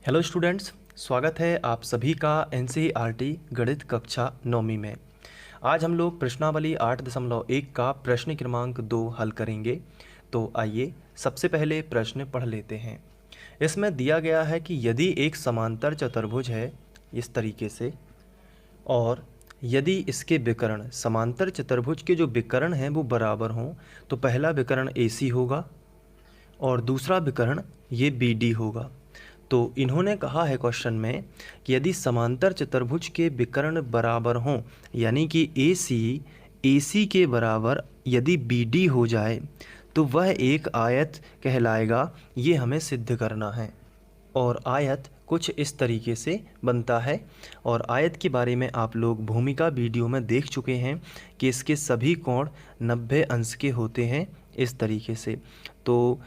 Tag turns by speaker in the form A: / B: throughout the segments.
A: Hello students, स्वागत है आप सभी का एनसीईआरटी गणित कक्षा 9वीं में। आज हम लोग प्रश्नावली 8.1 का प्रश्न क्रमांक 2 हल करेंगे। तो आइए सबसे पहले प्रश्न पढ़ लेते हैं। इसमें दिया गया है कि यदि एक समांतर चतुर्भुज है इस तरीके से, और यदि इसके विकर्ण समांतर चतुर्भुज के जो विकर्ण हैं वो बराबर हों, तो पहला विकर्ण AC होगा और दूसरा विकर्ण ये BD होगा। तो इन्होंने कहा है क्वेश्चन में कि यदि समांतर चतुर्भुज के विकर्ण बराबर हों, यानी कि AC के बराबर यदि BD हो जाए तो वह एक आयत कहलाएगा। ये हमें सिद्ध करना है। और आयत कुछ इस तरीके से बनता है। और आयत के बारे में आप लोग भूमिका वीडियो में देख चुके हैं कि इसके सभी कोण 90 अंश के होते हैं इस तरीके से। तो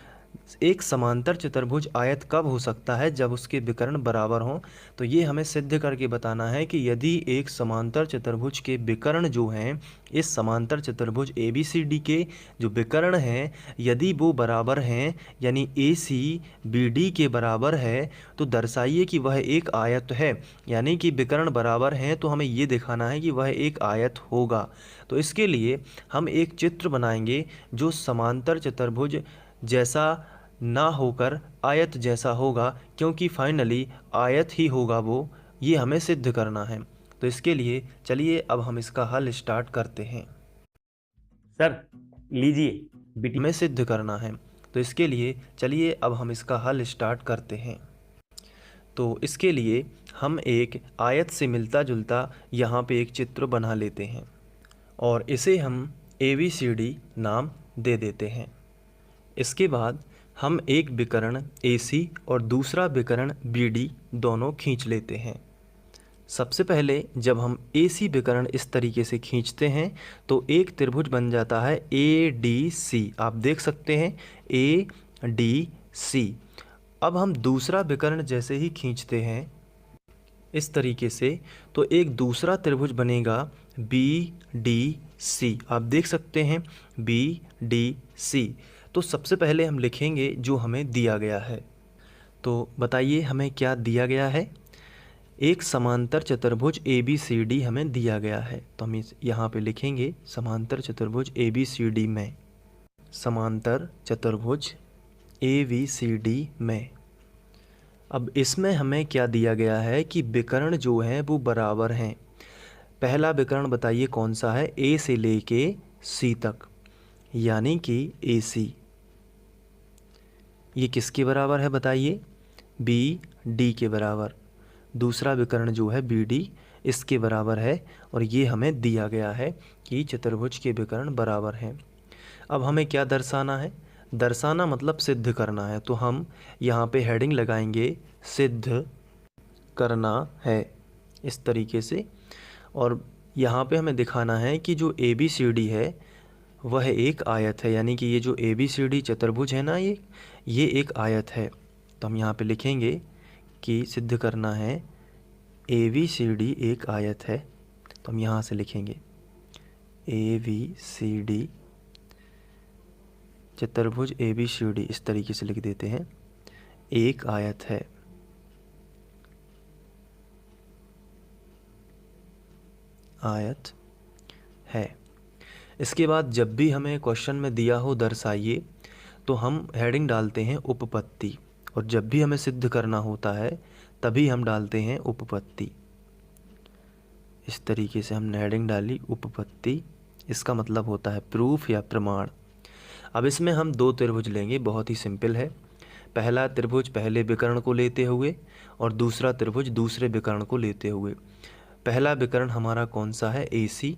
A: एक समांतर चतुर्भुज आयत कब हो सकता है? जब उसके विकर्ण बराबर हों। तो ये हमें सिद्ध करके बताना है कि यदि एक समांतर चतुर्भुज के विकर्ण जो हैं, इस समांतर चतुर्भुज ABCD के जो विकर्ण हैं, यदि वो बराबर हैं, यानी AC BD के बराबर है, तो दर्शाइए कि वह एक आयत है। यानी कि विकर्ण बराबर हैं तो हमें ये दिखाना है कि वह एक आयत होगा। तो इसके लिए हम एक चित्र बनाएंगे जो समांतर चतुर्भुज जैसा ना होकर आयत जैसा होगा, क्योंकि फाइनली आयत ही होगा वो। ये हमें सिद्ध करना है। तो इसके लिए चलिए अब हम इसका हल स्टार्ट करते हैं।
B: सर लीजिए बिटी।
A: हमें सिद्ध करना है। तो इसके लिए चलिए अब हम इसका हल स्टार्ट करते हैं। तो इसके लिए हम एक आयत से मिलता जुलता यहाँ पे एक चित्र बना लेते हैं और इसे हम ABCD नाम दे देते हैं। इसके बाद हम एक विकर्ण AC और दूसरा विकर्ण BD दोनों खींच लेते हैं। सबसे पहले जब हम AC विकर्ण इस तरीके से खींचते हैं तो एक त्रिभुज बन जाता है ADC। आप देख सकते हैं ADC। अब हम दूसरा विकर्ण जैसे ही खींचते हैं इस तरीके से, तो एक दूसरा त्रिभुज बनेगा BDC। आप देख सकते हैं BDC। तो सबसे पहले हम लिखेंगे जो हमें दिया गया है। तो बताइए हमें क्या दिया गया है? एक समांतर चतुर्भुज ABCD हमें दिया गया है। तो हम इस यहाँ पे लिखेंगे समांतर चतुर्भुज ABCD में, समांतर चतुर्भुज ABCD में। अब इसमें हमें क्या दिया गया है कि विकर्ण जो हैं वो बराबर हैं। पहला विकर्ण बताइए कौन सा है? A से लेके C तक, यानी कि AC। ये किसके बराबर है बताइए? BD के बराबर। दूसरा विकर्ण जो है BD इसके बराबर है। और ये हमें दिया गया है कि चतुर्भुज के विकर्ण बराबर हैं। अब हमें क्या दर्शाना है? दर्शाना मतलब सिद्ध करना है। तो हम यहाँ पे हेडिंग लगाएंगे सिद्ध करना है इस तरीके से। और यहाँ पे हमें दिखाना है कि जो ABCD है वह एक आयत है। यानी कि ये जो ABCD चतुर्भुज है ना, ये एक आयत है। तो हम यहाँ पे लिखेंगे कि सिद्ध करना है ABCD एक आयत है। तो हम यहाँ से लिखेंगे ABCD चतुर्भुज ABCD इस तरीके से लिख देते हैं, एक आयत है। आयत है। इसके बाद जब भी हमें क्वेश्चन में दिया हो दर्शाइए, तो हम हेडिंग डालते हैं उपपत्ति। और जब भी हमें सिद्ध करना होता है तभी हम डालते हैं उपपत्ति। इस तरीके से हमने हेडिंग डाली उपपत्ति। इसका मतलब होता है प्रूफ या प्रमाण। अब इसमें हम दो त्रिभुज लेंगे, बहुत ही सिंपल है। पहला त्रिभुज पहले विकर्ण को लेते हुए और दूसरा त्रिभुज दूसरे विकर्ण को लेते हुए। पहला विकर्ण हमारा कौन सा है? AC।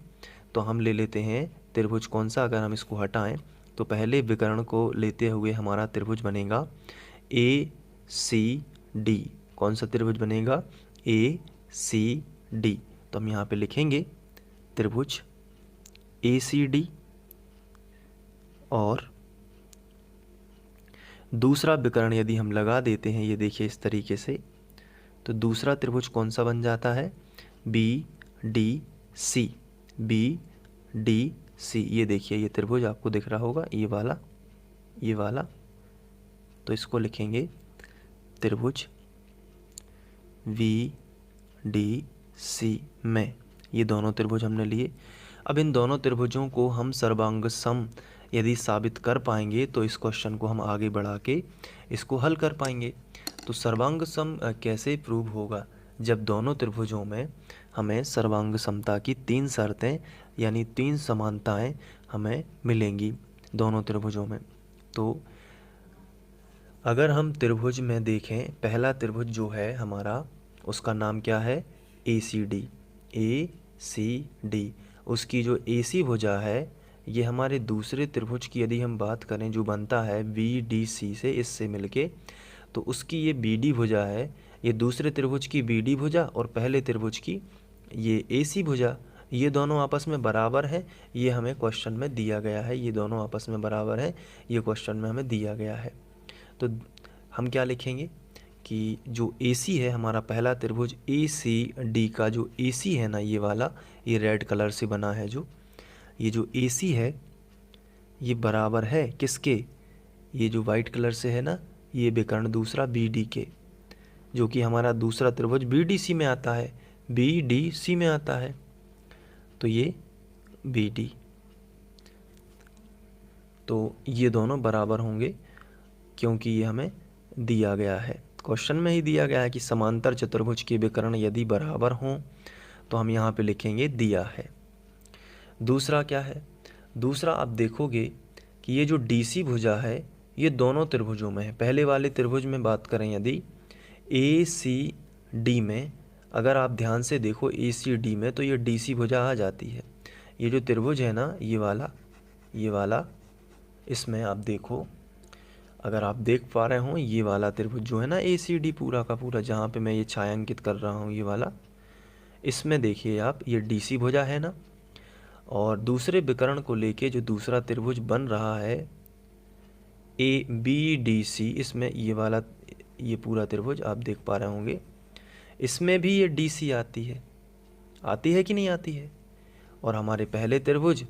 A: तो हम ले लेते हैं त्रिभुज कौन सा? अगर हम इसको हटाएं तो पहले विकर्ण को लेते हुए हमारा त्रिभुज बनेगा ACD। कौन सा त्रिभुज बनेगा? ACD। तो हम यहाँ पे लिखेंगे त्रिभुज ACD। और दूसरा विकर्ण यदि हम लगा देते हैं, ये देखिए इस तरीके से, तो दूसरा त्रिभुज कौन सा बन जाता है? BDC। BDC। ये देखिए ये त्रिभुज आपको दिख रहा होगा, ये वाला, ये वाला। तो इसको लिखेंगे त्रिभुज वी डी सी में। ये दोनों त्रिभुज हमने लिए। अब इन दोनों त्रिभुजों को हम सर्वांग सम यदि साबित कर पाएंगे तो इस क्वेश्चन को हम आगे बढ़ा के इसको हल कर पाएंगे। तो सर्वांग सम कैसे प्रूव होगा? जब दोनों त्रिभुजों में हमें सर्वांग समता की 3 शर्तें यानी 3 समानताएं हमें मिलेंगी दोनों त्रिभुजों में। तो अगर हम त्रिभुज में देखें, पहला त्रिभुज जो है हमारा उसका नाम क्या है? ACD। ACD उसकी जो AC भुजा है, ये हमारे दूसरे त्रिभुज की यदि हम बात करें जो बनता है VDC से, इससे मिलके, तो उसकी ये BD भुजा है। ये दूसरे त्रिभुज की BD भुजा और पहले त्रिभुज की ये AC भुजा, ये दोनों आपस में बराबर है। ये हमें क्वेश्चन में दिया गया है, ये दोनों आपस में बराबर है, ये क्वेश्चन में हमें दिया गया है। तो हम क्या लिखेंगे कि जो AC है हमारा पहला त्रिभुज ACD का जो AC है ना, ये वाला, ये रेड कलर से बना है जो, ये जो AC है ये बराबर है किसके? ये जो वाइट कलर से है ना, ये विकर्ण दूसरा BD के, जो कि हमारा दूसरा त्रिभुज BDC में आता है, BDC में आता है। तो ये BD, तो ये दोनों बराबर होंगे क्योंकि ये हमें दिया गया है, क्वेश्चन में ही दिया गया है कि समांतर चतुर्भुज के विकर्ण यदि बराबर हों, तो हम यहाँ पे लिखेंगे दिया है। दूसरा क्या है? दूसरा आप देखोगे कि ये जो DC भुजा है ये दोनों त्रिभुजों में है। पहले वाले त्रिभुज में बात करें यदि ACD में, अगर आप ध्यान से देखो ACD में, तो ये DC भुजा आ जाती है। ये जो त्रिभुज है ना, ये वाला, इसमें आप देखो, अगर आप देख पा रहे हो, ये वाला त्रिभुज जो है ना ACD पूरा का पूरा, जहाँ पे मैं ये छायांकित कर रहा हूँ, ये वाला, इसमें देखिए आप, ये DC भुजा है ना, और दूसरे विकर्ण को लेके जो दूसरा त्रिभुज बन रहा है ABDC, इसमें ये वाला, ये पूरा त्रिभुज आप देख पा रहे होंगे, इसमें भी ये DC आती है कि नहीं आती है? और हमारे पहले त्रिभुज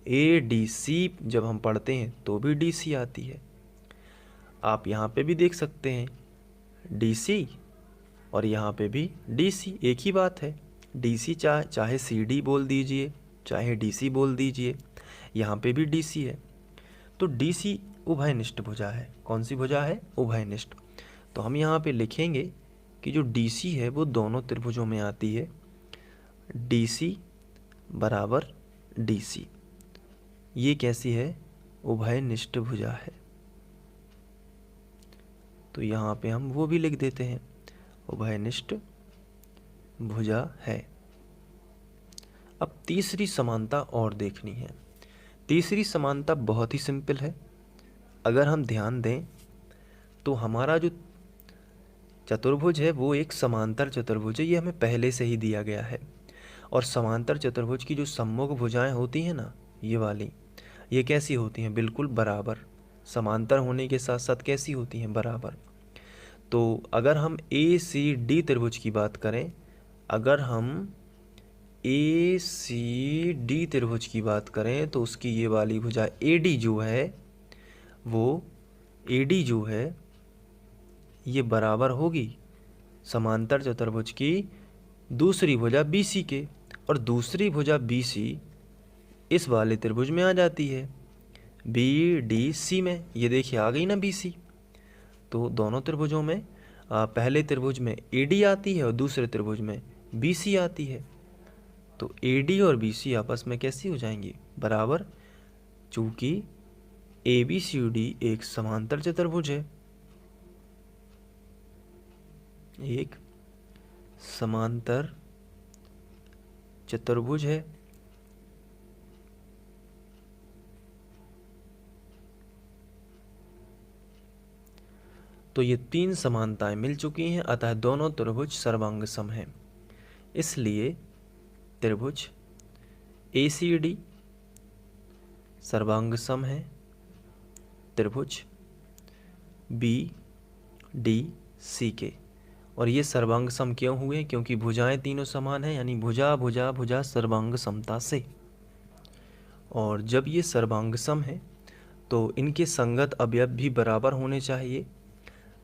A: ADC जब हम पढ़ते हैं तो भी DC आती है। आप यहाँ पे भी देख सकते हैं DC और यहाँ पे भी DC, एक ही बात है। DC चाहे CD बोल दीजिए, चाहे DC बोल दीजिए, यहाँ पे भी DC है। तो DC उभयनिष्ठ भुजा है। कौन सी भुजा है? उभयनिष्ठ। तो हम यहाँ पे लिखेंगे कि जो DC है वो दोनों त्रिभुजों में आती है, DC बराबर DC। ये कैसी है? उभयनिष्ठ भुजा है। तो यहाँ पे हम वो भी लिख देते हैं, उभयनिष्ठ भुजा है। अब तीसरी समानता और देखनी है। तीसरी समानता बहुत ही सिंपल है। अगर हम ध्यान दें तो हमारा जो चतुर्भुज है वो एक समांतर चतुर्भुज है, ये हमें पहले से ही दिया गया है। और समांतर चतुर्भुज की जो सम्मुख भुजाएं होती हैं ना, ये वाली, ये कैसी होती हैं? बिल्कुल बराबर। समांतर होने के साथ साथ कैसी होती हैं? बराबर। तो अगर हम ACD त्रिभुज की बात करें, अगर हम ACD त्रिभुज की बात करें तो उसकी ये वाली भुजा AD जो है, वो AD जो है ये बराबर होगी समांतर चतुर्भुज की दूसरी भुजा BC के, और दूसरी भुजा BC इस वाले त्रिभुज में आ जाती है BDC में। ये देखिए आ गई ना BC। तो दोनों त्रिभुजों में पहले त्रिभुज में AD आती है और दूसरे त्रिभुज में BC आती है। तो AD और BC आपस में कैसी हो जाएंगी? बराबर, चूँकि ABCD एक समांतर चतुर्भुज है, एक समांतर चतुर्भुज है। तो ये 3 समानताएं मिल चुकी हैं, अतः दोनों त्रिभुज सर्वांग सम हैं। इसलिए त्रिभुज ACD सर्वांग सम है, त्रिभुज BDC के। और ये सर्वांग सम क्यों हुए? क्योंकि भुजाएं तीनों समान हैं, यानी भुजा भुजा भुजा सर्वांग समता से। और जब ये सर्वांग सम है तो इनके संगत अवयव भी बराबर होने चाहिए।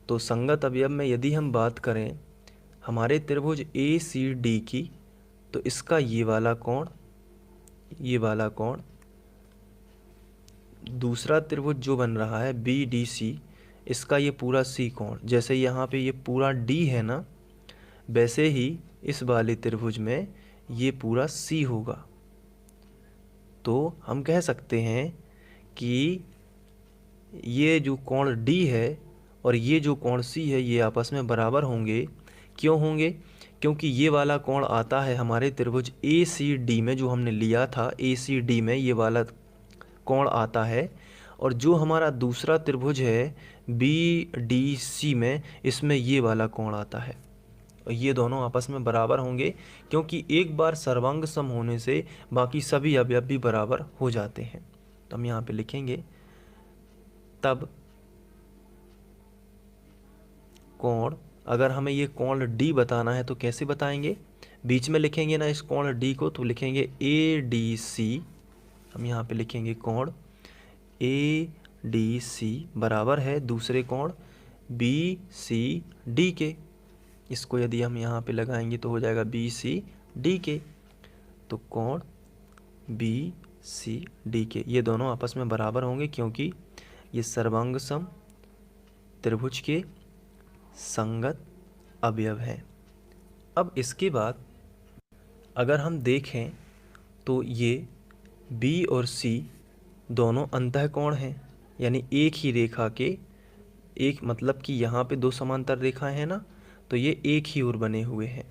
A: तो संगत अवयव में यदि हम बात करें हमारे त्रिभुज ए सी डी की, तो इसका ये वाला कोण, दूसरा त्रिभुज जो बन रहा है बी डी सी, इसका ये पूरा सी कोण, जैसे यहाँ पे ये पूरा डी है ना, वैसे ही इस वाले त्रिभुज में ये पूरा सी होगा। तो हम कह सकते हैं कि ये जो कोण डी है और ये जो कोण सी है ये आपस में बराबर होंगे। क्यों होंगे? क्योंकि ये वाला कोण आता है हमारे त्रिभुज ए सी डी में, जो हमने लिया था ए सी डी में ये वाला कोण आता है, और जो हमारा दूसरा त्रिभुज है बी डी सी में, इसमें ये वाला कोण आता है। और ये दोनों आपस में बराबर होंगे, क्योंकि एक बार सर्वांग सम होने से बाकी सभी अवयव भी बराबर हो जाते हैं। तो हम यहाँ पे लिखेंगे तब कोण, अगर हमें ये कोण डी बताना है तो कैसे बताएंगे? बीच में लिखेंगे ना इस कोण डी को, तो लिखेंगे ए डी सी। हम यहाँ पे लिखेंगे कोण ए डी सी बराबर है दूसरे कोण बी सी डी के। इसको यदि हम यहाँ पे लगाएंगे तो हो जाएगा बी सी डी के। तो कोण बी सी डी के ये दोनों आपस में बराबर होंगे, क्योंकि ये सर्वांग सम त्रिभुज के संगत अवयव हैं। अब इसके बाद अगर हम देखें तो ये बी और सी दोनों अंतःकोण हैं, यानी एक ही रेखा के, एक मतलब कि यहाँ पे दो समांतर रेखाएं हैं ना, तो ये एक ही ओर बने हुए हैं,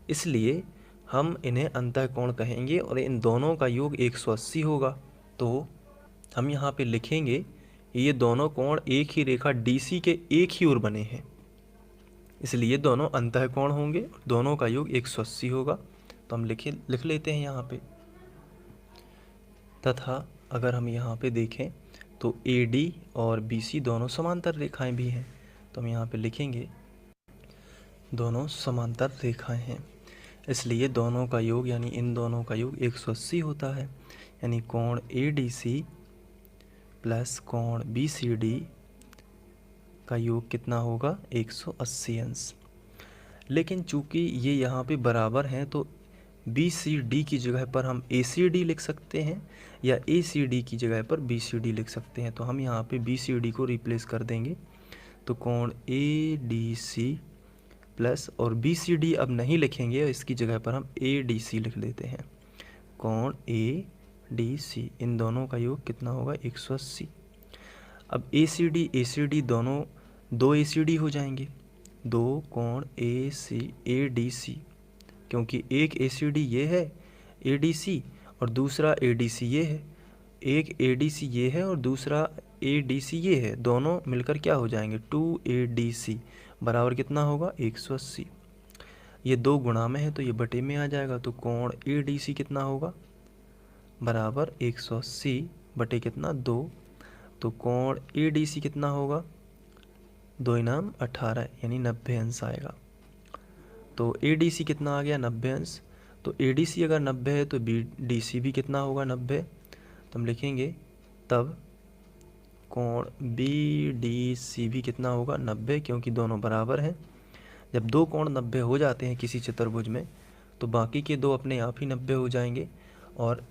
A: इसलिए हम इन्हें अंतःकोण कहेंगे और इन दोनों का योग 180 होगा। तो हम यहाँ पे लिखेंगे ये दोनों कोण एक ही रेखा DC के एक ही ओर बने हैं, इसलिए दोनों अंतःकोण होंगे और दोनों का योग 180 होगा। तो हम लिख लेते हैं यहाँ पे। तथा अगर हम यहाँ पे देखें तो AD और BC दोनों समांतर रेखाएं भी हैं, तो हम यहाँ पे लिखेंगे दोनों समांतर रेखाएं हैं, इसलिए दोनों का योग यानी इन दोनों का योग 180 होता है। यानी कोण ADC प्लस कोण BCD का योग कितना होगा? 180 अंश। लेकिन चूंकि ये यहाँ पे बराबर हैं, तो BCD की जगह पर हम ACD लिख सकते हैं या ACD की जगह पर BCD लिख सकते हैं। तो हम यहाँ पे BCD को रिप्लेस कर देंगे, तो कोण ADC प्लस, और BCD अब नहीं लिखेंगे, इसकी जगह पर हम ADC लिख देते हैं। कोण ADC इन दोनों का योग कितना होगा? 180। अब ACD दोनों दो ACD हो जाएंगे, दो कोण ADC, क्योंकि एक ACD ये है ADC और दूसरा ADC ये है, एक ADC ये है और दूसरा ADC ये है, दोनों मिलकर क्या हो जाएंगे? 2ADC बराबर कितना होगा? 180। ये दो गुणा में है तो ये बटे में आ जाएगा, तो कोण ADC कितना होगा? बराबर 180 बटे कितना? 2। तो कोण ADC कितना होगा? 2 इनाम 18 यानी 90 अंश आएगा। तो ADC कितना आ गया? 90 अंश। तो ADC अगर 90 है तो BDC भी कितना होगा? 90। तो हम लिखेंगे तब कोण BDC भी कितना होगा? 90, क्योंकि दोनों बराबर हैं। जब दो कोण 90 हो जाते हैं किसी चतुर्भुज में, तो बाकी के दो अपने आप ही 90 हो जाएंगे और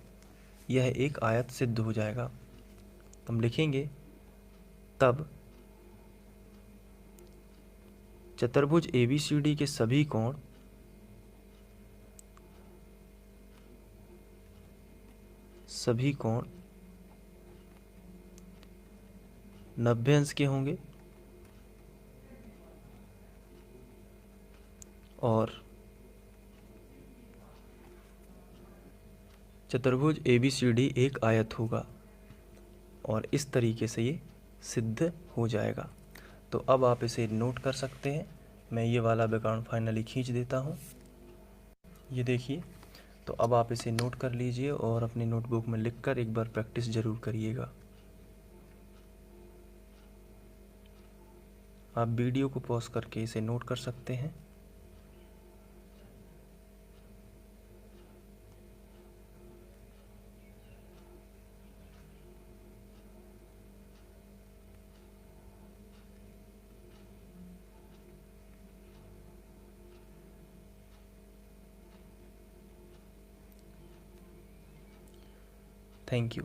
A: यह एक आयत सिद्ध हो जाएगा। तो हम लिखेंगे तब चतुर्भुज ABCD के सभी कोण सभी कोण 90 अंश के होंगे और चतुर्भुज ABCD एक आयत होगा, और इस तरीके से ये सिद्ध हो जाएगा। तो अब आप इसे नोट कर सकते हैं। मैं ये वाला बैकग्राउंड फाइनली खींच देता हूँ, ये देखिए। तो अब आप इसे नोट कर लीजिए और अपनी नोटबुक में लिखकर एक बार प्रैक्टिस ज़रूर करिएगा। आप वीडियो को पॉज करके इसे नोट कर सकते हैं। Thank you.